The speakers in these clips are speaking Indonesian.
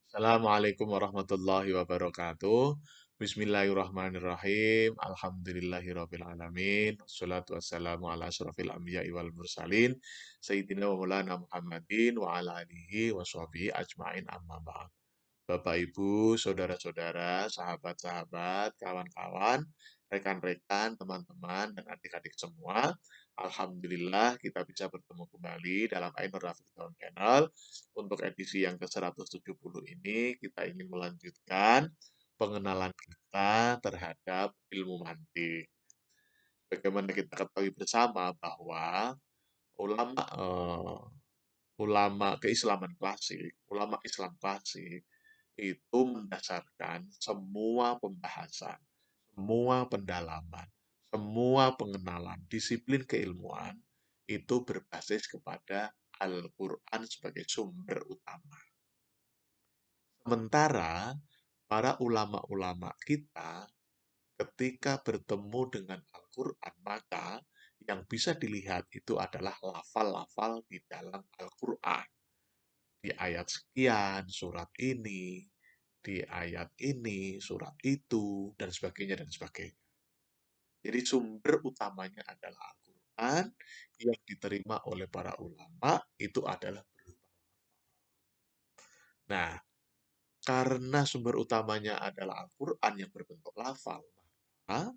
Assalamualaikum warahmatullahi wabarakatuh. Bismillahirrahmanirrahim. Alhamdulillahirrabbilalamin. Wassalatu wassalamu ala asrafil anbiya'i wal mursalin. Sayyidina wa maulana Muhammadin wa ala alihi wa sahbihi ajma'in amma ba'd. Bapak, Ibu, saudara-saudara, sahabat-sahabat, kawan-kawan, rekan-rekan, teman-teman, dan adik-adik semua. Alhamdulillah kita bisa bertemu kembali dalam Ainur Rafiq Down Channel. Untuk edisi yang ke-170 ini, kita ingin melanjutkan pengenalan kita terhadap ilmu mantik. Bagaimana kita ketahui bersama bahwa ulama ulama keislaman klasik, ulama Islam klasik itu mendasarkan semua pembahasan, semua pendalaman, semua pengenalan disiplin keilmuan itu berbasis kepada Al-Quran sebagai sumber utama. Sementara para ulama-ulama kita ketika bertemu dengan Al-Quran, maka yang bisa dilihat itu adalah lafal-lafal di dalam Al-Quran. Di ayat sekian, surat ini, di ayat ini, surat itu, dan sebagainya, dan sebagainya. Jadi sumber utamanya adalah Al-Quran, yang diterima oleh para ulama itu adalah berupa. Nah, karena sumber utamanya adalah Al-Quran yang berbentuk lafal, maka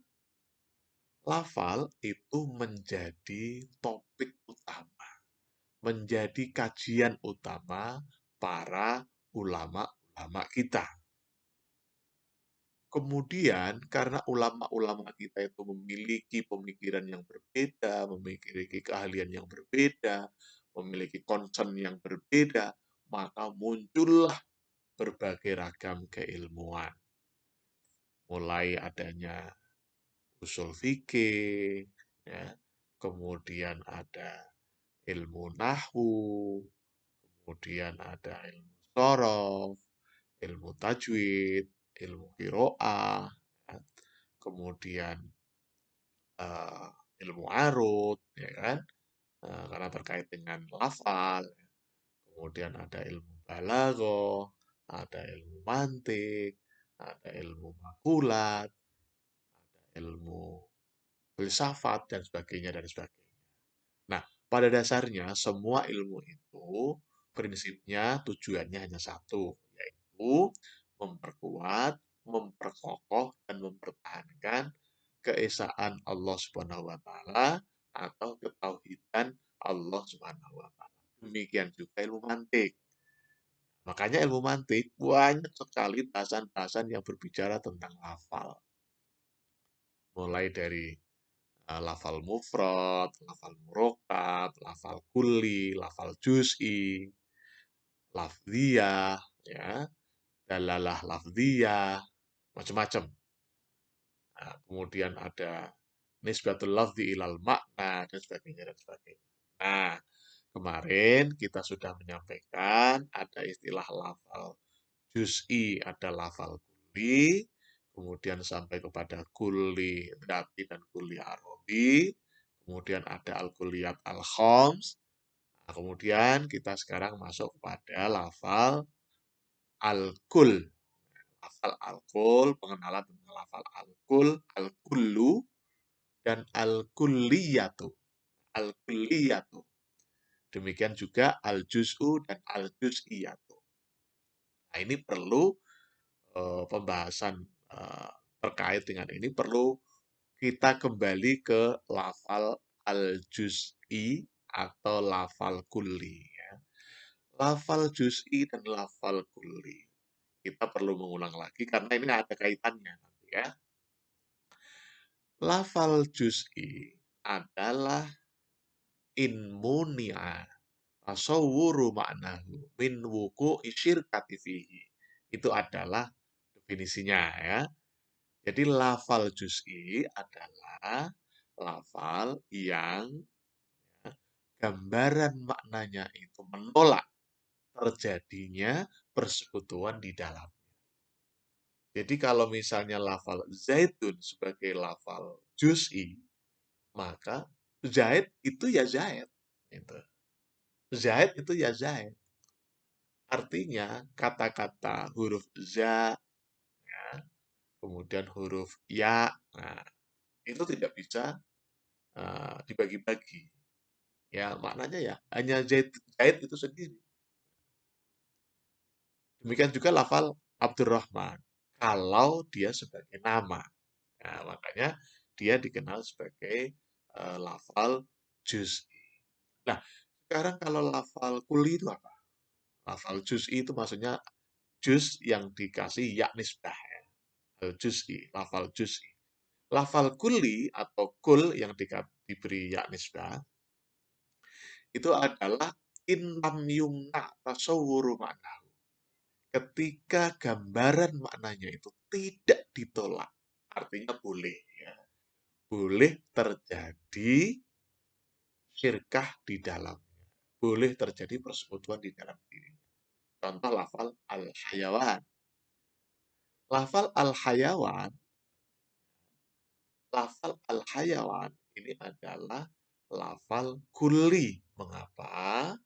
lafal itu menjadi topik utama, menjadi kajian utama para ulama-ulama kita. Kemudian, karena ulama-ulama kita itu memiliki pemikiran yang berbeda, memiliki keahlian yang berbeda, memiliki concern yang berbeda, maka muncullah berbagai ragam keilmuan. Mulai adanya usul fikih, ya, kemudian ada ilmu nahwu, kemudian ada ilmu sorof, ilmu tajwid, ilmu qiraah, ya, kemudian eh, ilmu arut, ya kan, karena terkait dengan lafal, kemudian ada ilmu balaghah, ada ilmu mantik, ada ilmu makulat, ada ilmu filsafat, dan sebagainya, dan sebagainya. Nah, pada dasarnya semua ilmu itu prinsipnya tujuannya hanya satu, yaitu memperkuat, memperkokoh, dan mempertahankan keesaan Allah Subhanahu wa taala atau ketauhidan Allah Subhanahu wa taala. Demikian juga ilmu mantik. Makanya ilmu mantik banyak sekali bahasan-bahasan yang berbicara tentang lafal. Mulai dari lafal mufrad, lafal murokkab, lafal kulli, lafal juz'i, lafziyah, ya, dalalah lafziyah, macam-macam. Nah, kemudian ada nisbatul lafzi ilal makna, dan sebagainya, dan sebagainya. Nah, kemarin kita sudah menyampaikan ada istilah lafal juz'i, ada lafal kulli, kemudian sampai kepada kulli dzati dan kulli arabi, kemudian ada al-kulliyat al-khams, nah, kemudian kita sekarang masuk kepada lafal al-kul. Lafal al-kul, pengenalan tentang lafal al-kul, al-kullu, dan al-kulliyatu. Al-kulliyatu. Demikian juga al-juz'u dan al-juz'iyatu. Nah, ini perlu pembahasan terkait dengan ini perlu kita kembali ke lafal al-juz'i atau lafal kulli. Ya. Lafal juz'i dan lafal kulli. Kita perlu mengulang lagi karena ini ada kaitannya nanti ya. Lafal juz'i adalah inmunia tasawwuru maknahu min wuku'i syirkati fihi. Itu adalah definisinya ya. Jadi lafal juz'i adalah lafal yang gambaran maknanya itu menolak terjadinya persekutuan di dalam. Jadi kalau misalnya lafal zaitun sebagai lafal juz'i, maka Zaid itu ya Zaid. Gitu. Zaid itu ya Zaid. Artinya kata-kata huruf za, ya, kemudian huruf ya, nah, itu tidak bisa dibagi-bagi. Ya, maknanya ya hanya Zaid, Zaid itu sendiri. Demikian juga lafal Abdurrahman. Kalau dia sebagai nama. Nah, makanya dia dikenal sebagai lafal juz'i. Nah, sekarang kalau lafal kuli itu apa? Lafal juz'i itu maksudnya juz yang dikasih ya nisbah. Ya. Juz'i, lafal juz'i. Lafal kuli atau kul yang diberi ya nisbah itu adalah inam yumna tasawwuru makna. Ketika gambaran maknanya itu tidak ditolak, artinya boleh, ya. Boleh terjadi syirkah di dalamnya. Boleh terjadi persekutuan di dalam dirinya. Contoh lafal al-hayawan. Lafal al-hayawan, lafal al-hayawan ini adalah lafal kuli. Mengapa?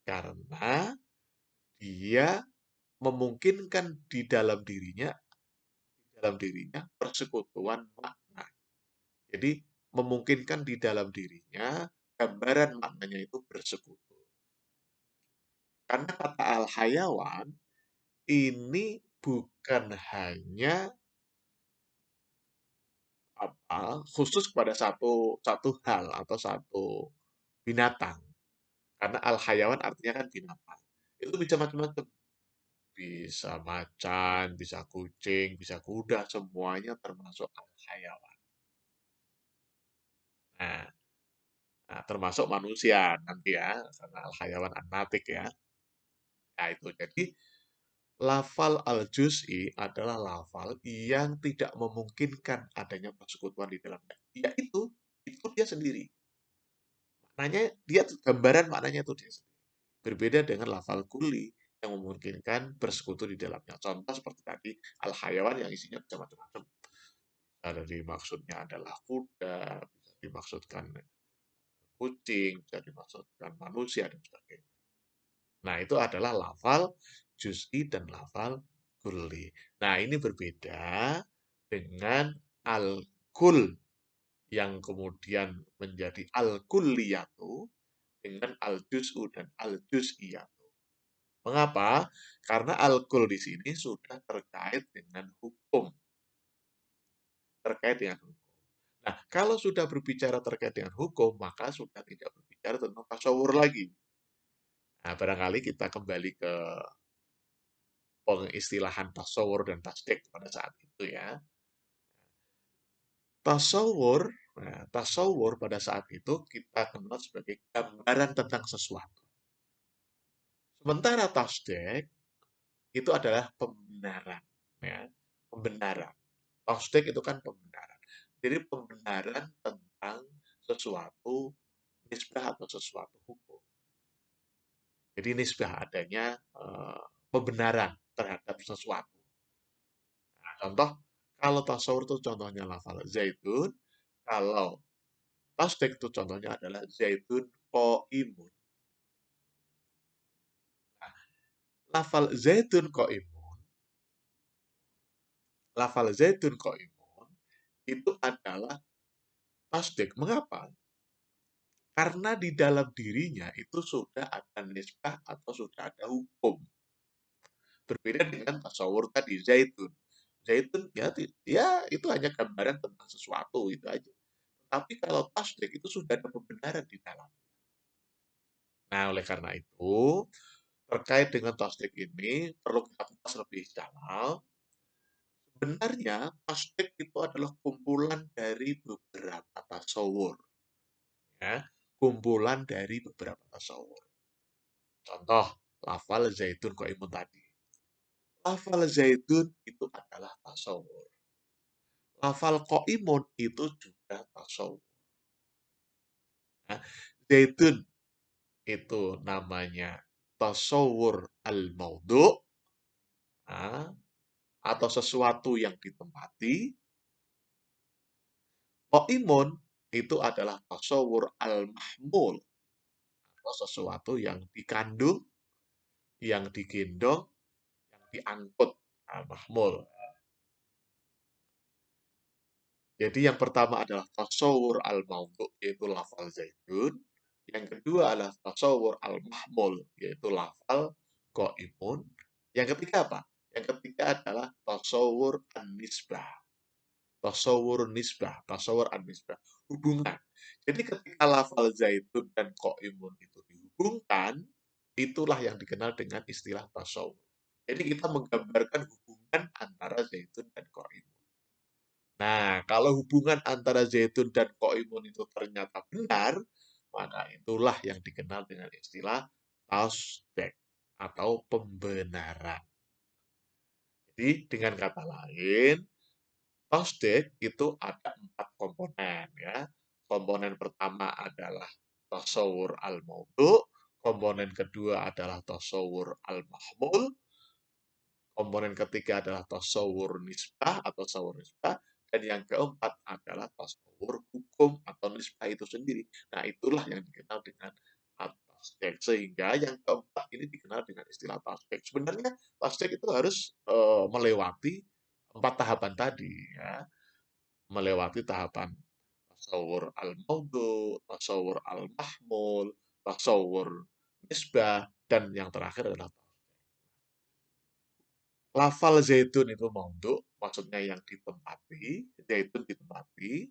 Karena dia memungkinkan di dalam dirinya persekutuan makna. Jadi memungkinkan di dalam dirinya gambaran maknanya itu bersekutu. Karena kata al-hayawan ini bukan hanya khusus pada satu satu hal atau satu binatang. Karena al-hayawan artinya kan binatang. Itu bisa macam-macam. Bisa macan, bisa kucing, bisa kuda, semuanya termasuk al-hayawan. Nah, termasuk manusia nanti ya, karena al-hayawan an-natik ya. Nah, itu jadi lafal al-juz'i adalah lafal yang tidak memungkinkan adanya persekutuan di dalamnya. Itu dia sendiri. Maknanya dia gambaran maknanya itu dia sendiri. Berbeda dengan lafal kuli yang memungkinkan bersekutu di dalamnya. Contoh seperti tadi al-hayawan yang isinya macam-macam. Ada dimaksudnya adalah kuda, bisa dimaksudkan kucing, bisa dimaksudkan manusia dan sebagainya. Nah, itu adalah lafal juz'i dan lafal kulli. Nah, ini berbeda dengan al-kul yang kemudian menjadi al-kulliyatu dengan al-juz'u dan al-juz'iyatu. Mengapa? Karena al-kul di sini sudah terkait dengan hukum. Terkait dengan hukum. Nah, kalau sudah berbicara terkait dengan hukum, maka sudah tidak berbicara tentang tasawur lagi. Nah, barangkali kita kembali ke pengistilahan tasawur dan tasdik pada saat itu ya. Tasawur, tasawur pada saat itu kita kenal sebagai gambaran tentang sesuatu. Sementara tasdik itu adalah pembenaran, ya, pembenaran. Tasdik itu kan pembenaran. Jadi pembenaran tentang sesuatu nisbah atau sesuatu hukum. Jadi nisbah adanya pembenaran terhadap sesuatu. Nah, contoh, kalau tasawur itu contohnya lafal zaitun, kalau tasdik itu contohnya adalah zaitun imun. Nah, lafal zaitun imun, lafal zaitun imun itu adalah tasdik. Mengapa? Karena di dalam dirinya itu sudah ada nisbah atau sudah ada hukum. Berbeda dengan tasawur tadi, zaitun. Zaitun ya itu hanya gambaran tentang sesuatu itu aja. Tapi kalau tasdik itu sudah ada pembenaran di dalam. Nah, oleh karena itu, terkait dengan tasdik ini perlu kita kupas lebih dalam. Sebenarnya tasdik itu adalah kumpulan dari beberapa tasawur. Ya, kumpulan dari beberapa tasawur. Contoh, lafal zaitun imun tadi. Lafal zaitun itu adalah tasawur. Lafal imun itu juga tasawur. Nah, zaitun itu namanya tasawur al-maudhu, atau sesuatu yang ditempati. Imun itu adalah tasawur al-mahmul, atau sesuatu yang dikandung, yang digendong, yang diangkut. Nah, mahmul. Jadi yang pertama adalah tasawur al-maudhu, yaitu lafal zaitun. Yang kedua adalah tasawur al-mahmul, yaitu lafal qaimun. Yang ketiga apa? Yang ketiga adalah tasawur an-nisbah. Tasawur nisbah, tasawur an-nisbah. Hubungan. Jadi ketika lafal zaitun dan qaimun itu dihubungkan, itulah yang dikenal dengan istilah tasawur. Jadi kita menggambarkan hubungan antara zaitun dan qaimun. Nah, kalau hubungan antara zaitun dan koimun itu ternyata benar, maka itulah yang dikenal dengan istilah tasdek atau pembenaran. Jadi dengan kata lain, tasdek itu ada 4 komponen ya. Komponen pertama adalah tasawur al-maudhu, komponen kedua adalah tasawur al-mahmul, komponen ketiga adalah tasawur nisbah atau tasawur nisbah, dan yang keempat adalah tasawur hukum atau nisbah itu sendiri. Nah, itulah yang dikenal dengan tasdek. Sehingga yang keempat ini dikenal dengan istilah tasdek. Sebenarnya tasdek itu harus melewati 4 tahapan tadi ya. Melewati tahapan tasawur al-maudhu, tasawur al-mahmul, tasawur nisbah, dan yang terakhir adalah lafal zaitun itu maudhu, maksudnya yang ditempati, zaitun ditempati,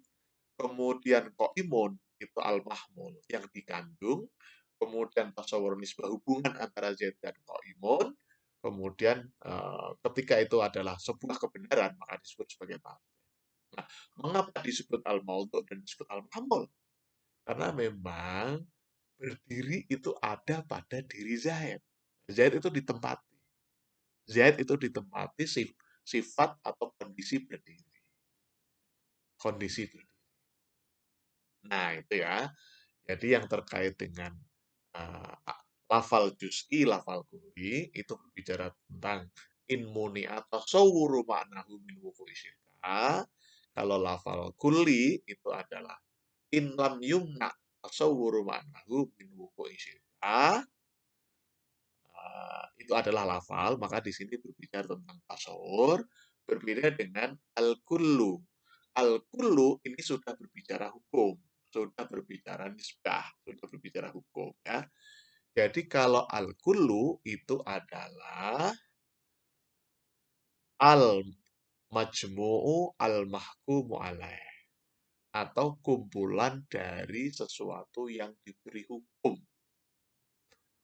kemudian koimun itu al-mahmul, yang dikandung, kemudian tasawur nisbah hubungan antara zaitun dan koimun, kemudian ketika itu adalah sebuah kebenaran, maka disebut sebagai tasdek. Nah, mengapa disebut al-maudhu dan disebut al-mahmul? Karena memang berdiri itu ada pada diri Zaid. Zaid itu ditempati. Zaid itu ditempati sifat atau kondisi berdiri. Kondisi berdiri. Nah, itu ya. Jadi yang terkait dengan uh, lafal juz'i, lafal kulli, itu berbicara tentang inmuni atau sawuru maknahu min wuku'i syirka. Kalau lafal kulli itu adalah in lam yumna tasawwuru maknahu min wuku'i syirka. Itu adalah lafal, maka di sini berbicara tentang tasawur, berbeda dengan al-kullu. Al-kullu ini sudah berbicara hukum, sudah berbicara nisbah, sudah berbicara hukum ya. Jadi kalau al-kullu itu adalah al-majmu'u al-mahkumu alaih, atau kumpulan dari sesuatu yang diberi hukum.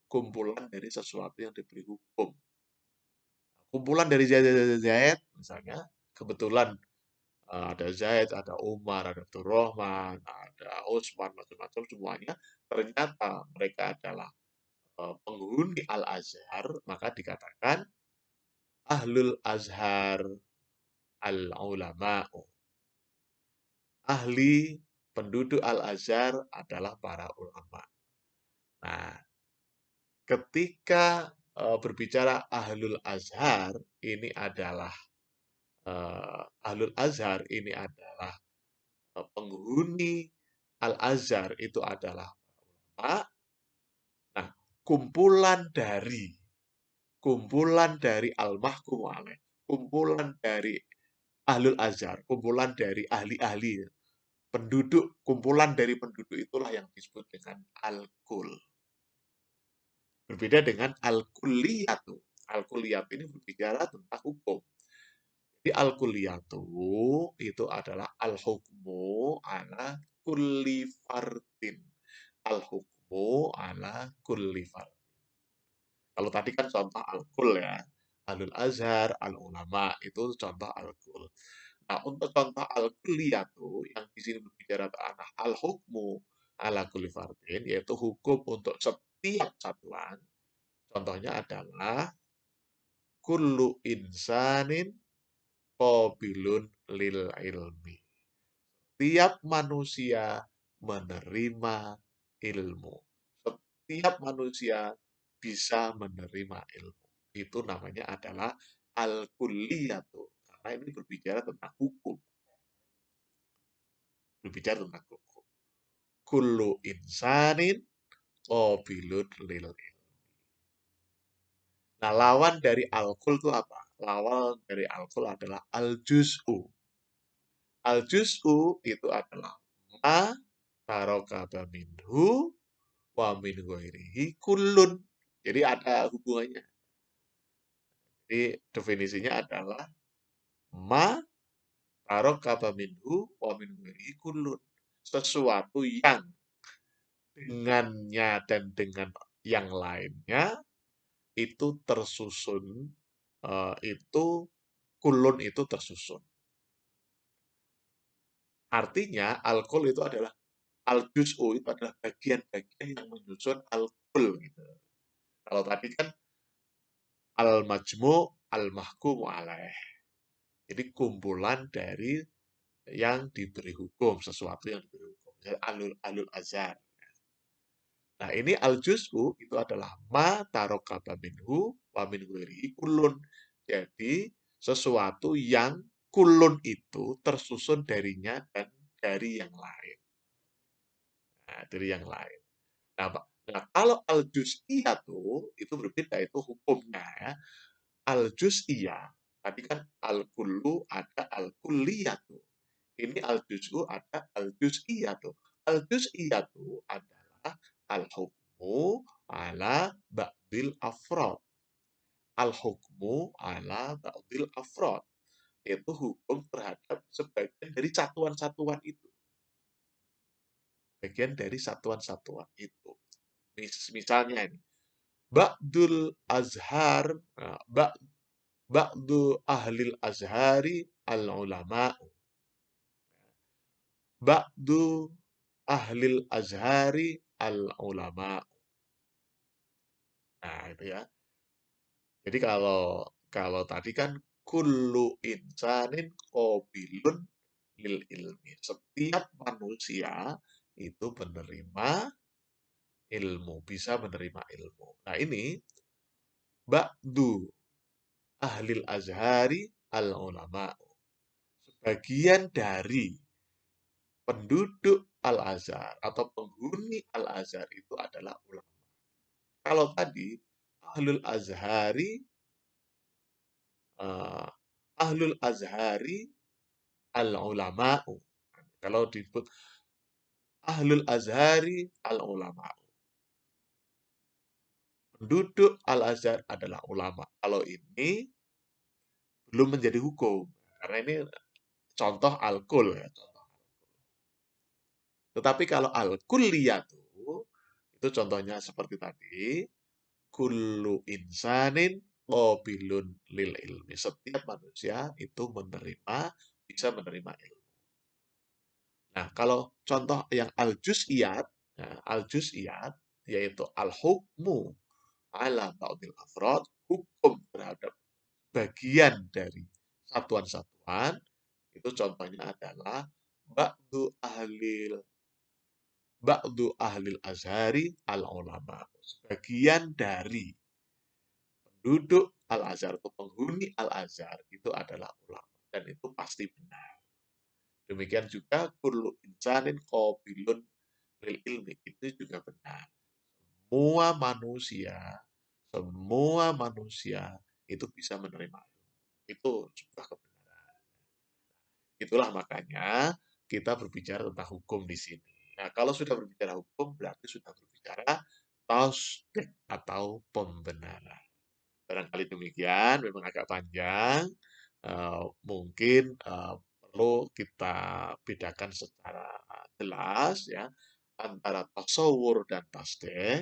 Kumpulan dari sesuatu yang diberi hukum. Kumpulan dari Zaid, misalnya, kebetulan ada Zaid, ada Umar, ada Abdurrahman, ada Utsman, macam-macam semuanya, ternyata mereka adalah penghuni Al-Azhar, maka dikatakan Ahlul Azhar al-ulama'u. Ahli penduduk Al-Azhar adalah para ulama. Nah, ketika berbicara Ahlul Azhar, ini adalah Ahlul Azhar ini adalah penghuni Al-Azhar itu adalah ulama. Nah, kumpulan dari Al-Mahkum alaih, kumpulan dari Ahlul Azhar, kumpulan dari ahli-ahli penduduk, kumpulan dari penduduk itulah yang disebut dengan Al-Kul. Berbeda dengan Al-Kulliyatu. Al-Kulliyat ini berbicara tentang hukum. Di al-kulliyatu itu adalah al-hukmu ala kulli fardin. Al-hukmu ala kulli fardin. Kalau tadi kan contoh al-kul ya. Alul azhar, al-ulama, itu contoh al-kul. Nah, untuk contoh al-kulliyatu yang di sini berbicara tentang al-hukmu ala kulli fardin, yaitu hukum untuk setiap satuan. Contohnya adalah kullu insanin qabilun lil ilmi. Setiap manusia menerima ilmu. Setiap manusia bisa menerima ilmu. Itu namanya adalah al-kulliyatu. Karena ini berbicara tentang hukum. Berbicara tentang hukum. Kullu insanin qabilun lil ilmi. Nah, lawan dari alkul itu apa? Lawan dari alkul adalah al-juz'u. Al-juz'u itu adalah ma tarokaba minhu wa min ghairihi kullun. Jadi ada hubungannya. Jadi definisinya adalah ma tarokaba minhu wa min ghairihi kullun. Sesuatu yang dengannya dan dengan yang lainnya itu tersusun, itu kulun itu tersusun. Artinya alkohol itu adalah al-juz'u itu adalah bagian-bagian yang menyusun alkohol gitu. Kalau tadi kan al-majmu' al-mahkumu alaih. Jadi kumpulan dari yang diberi hukum, sesuatu yang diberi hukum. Alul alul azhar. Nah, ini al-juz'u itu adalah ma tarokaba minhu wa min ghairihi kulun. Jadi, sesuatu yang kulun itu tersusun darinya dan dari yang lain. Nah, dari yang lain. Nah, nah kalau al-juz'iyah itu berbeda, itu hukumnya ya. Al-juz'iyah, tadi kan al-kullu ada al-kulliyah tuh. Ini al-juz'u ada al-juz'iyah tuh. Al-juz'iyah adalah al-hukmu ala ba'dil afrod. Al-hukmu ala ba'dil afrod. Itu hukum terhadap sebagian dari satuan-satuan itu. Bagian dari satuan-satuan itu. Misalnya ini, Ba'dul azhar, nah, ba'du ahlil azhari al-ulama. Ba'du ahlil azhari al-ulama. Nah, itu ya. Jadi kalau kalau tadi kan kullu insanin qabilun lil ilmi. Setiap manusia itu menerima ilmu, bisa menerima ilmu. Nah, ini ba'du ahlil azhari al-ulama. Sebagian dari penduduk Al-Azhar atau penghuni Al-Azhar itu adalah ulama. Kalau tadi Ahlul Azhari, uh, Ahlul Azhari al-ulama'u. Kalau disebut Ahlul Azhari al-ulama'u. Penduduk Al-Azhar adalah ulama. Kalau ini belum menjadi hukum. Karena ini contoh al-kul ya. Tetapi kalau al-kulliyah itu contohnya seperti tadi, kullu insanin qabilun lil ilmi. Setiap manusia itu bisa menerima ilmu. Nah, kalau contoh yang al-juz'iyat, nah, al-juz'iyat yaitu al-hukmu ala ba'dil afrod, hukum terhadap bagian dari satuan-satuan, itu contohnya adalah ba'du ahlil ba'du ahlil azhari al-ulama. Sebagian dari penduduk Al-Azhar atau penghuni Al-Azhar itu adalah ulama. Dan itu pasti benar. Demikian juga kullu insanin qabilun lil ilmi. Itu juga benar. Semua manusia, semua manusia itu bisa menerima ilmu. Itu sebuah kebenaran. Itulah makanya kita berbicara tentang hukum di sini. Nah, kalau sudah berbicara hukum, berarti sudah berbicara tasdik atau pembenaran. Barangkali demikian, memang agak panjang. Mungkin perlu kita bedakan secara jelas ya antara tasawur dan tasdih.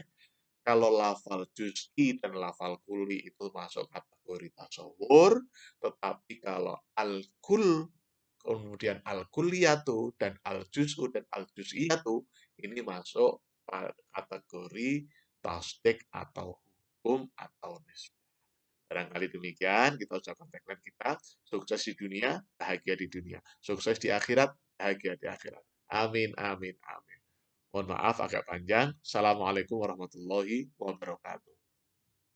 Kalau lafal juz'i dan lafal kuli itu masuk kategori tasawur, tetapi kalau al-kul kemudian al-kulliyatu dan al-juz'u dan al-juz'iyatu ini masuk kategori tasdik atau hukum atau nisbah. Barangkali demikian, kita ucapkan tagline kita, sukses di dunia, bahagia di dunia. Sukses di akhirat, bahagia di akhirat. Amin, amin, amin. Mohon maaf agak panjang. Assalamualaikum warahmatullahi wabarakatuh.